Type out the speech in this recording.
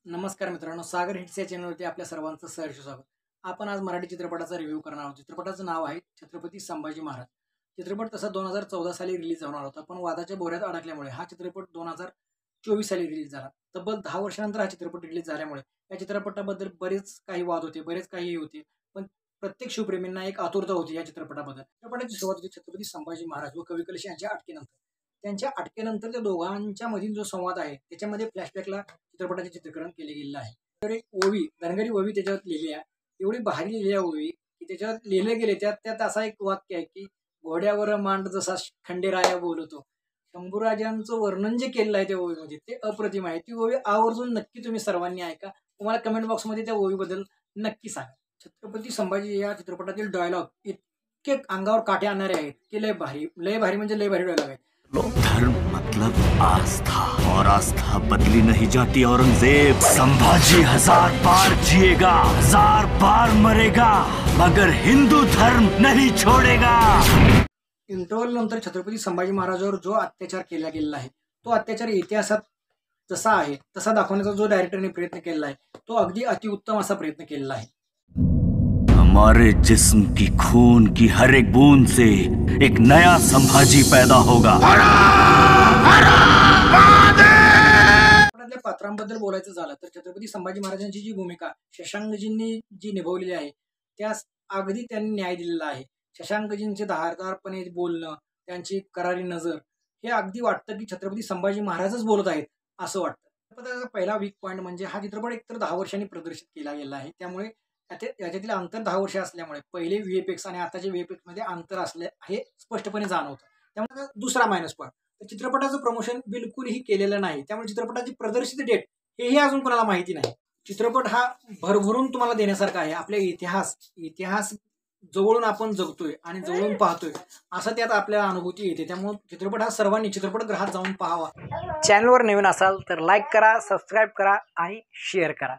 नमस्कार मित्रांनो, सागर हिट्स या चॅनलवरती आपल्या सर्वांचं सहर्ष स्वागत. आपण आज मराठी चित्रपटाचा रिव्ह्यू करणार आहोत. चित्रपटाचं नाव आहे छत्रपती संभाजी महाराज. चित्रपट तसा 2014 साली रिलीज होणार होता, पण वादाच्या बोऱ्यात अडकल्यामुळे हा चित्रपट 2024 साली रिलीज झाला. तब्बल 10 वर्षानंतर हा चित्रपट रिलीज झाल्यामुळे या चित्रपटाबद्दल बरेच काही वाद होते, बरेच काही होते. पण प्रत्येक शिवप्रेमींना एक आतुरता होती या चित्रपटाबद्दल. चित्रपटाची सुरुवात होती छत्रपती संभाजी महाराज व कवी कलश यांच्या अटकेनंतर. त्यांच्या अटकेनंतर त्या दोघांच्या मधील जो संवाद आहे त्याच्यामध्ये फ्लॅशबॅकला चित्रपटाचे चित्रीकरण केले गेलेलं आहे. तर एक ओवी, धनगरी ओवी त्याच्यात लिहिली आहे. एवढी भारी लिहिली आहे ओवी की त्याच्यात लिहिले गेले त्यात असा एक वाक्य आहे की घोड्यावर मांड जसा खंडेराया बोलतो. शंभूराजांचं वर्णन जे केलेलं आहे त्या ओवीमध्ये ते अप्रतिम आहे. ती ओवी आवर्जून नक्की तुम्ही सर्वांनी ऐका. तुम्हाला कमेंट बॉक्समध्ये त्या ओवीबद्दल नक्की सांगा. छत्रपती संभाजी या चित्रपटातील डायलॉग इतके अंगावर काटे आणणारे आहेत की लय भारी म्हणजे लय भारी डायलॉग आहेत. धर्म मतलब आस्था और आस्था बदली नहीं जाती। औरंगजेब संभाजी 1000 बार जिएगा, 1000 बार मरेगा, मगर हिंदू धर्म नहीं छोड़ेगा। इंटरव्हल नंतर छत्रपती संभाजी महाराजांवर जो अत्याचार केला गेलेला आहे तो अत्याचार इतिहासात जसा आहे तसा दाखवण्याचा जो डायरेक्टरने प्रयत्न केलेला आहे तो अगदी अतिउत्तम असा प्रयत्न केलेला आहे. हमारे जिस्म की खून की हर एक बूंद से एक नया संभाजी पैदा होगा। पात्रांबद्दल बोलायचं झालं तर छत्रपती संभाजी महाराजांची जी भूमिका शशांकजींनी जी निभावलेली आहे त्यास अगदी त्यांनी न्याय दिलेला आहे. शशांकजींचे धारदारपणे बोलणं, त्यांची करारी नजर हे अगदी वाटतं की छत्रपती संभाजी महाराजच बोलत आहेत असं वाटतं. चित्रपटाचा पहिला वीक पॉईंट म्हणजे हा चित्रपट एकतर 10 वर्षांनी प्रदर्शित केला गेला आहे, त्यामुळे याच्यातील अंतर 10 वर्ष असल्यामुळे पहिले व्हीएफएक्स आणि आताच्या व्हीएफएक्स मध्ये अंतर असले हे स्पष्टपणे जाणवतं. त्यामुळे दुसरा मायनस पॉईंट, चित्रपटाचं प्रमोशन बिलकुलही केलेलं नाही, त्यामुळे चित्रपटाची प्रदर्शित डेट हेही अजून कोणाला माहिती नाही. चित्रपट हा भरभरून तुम्हाला देण्यासारखा आहे. आपले इतिहास जवळून आपण जगतोय आणि जवळून पाहतोय असं त्यात आपल्याला अनुभूती येते. त्यामुळे चित्रपट हा सर्वांनी चित्रपटगृहात जाऊन पाहावा. चॅनलवर नवीन असाल तर लाईक करा, सबस्क्राईब करा आणि शेअर करा.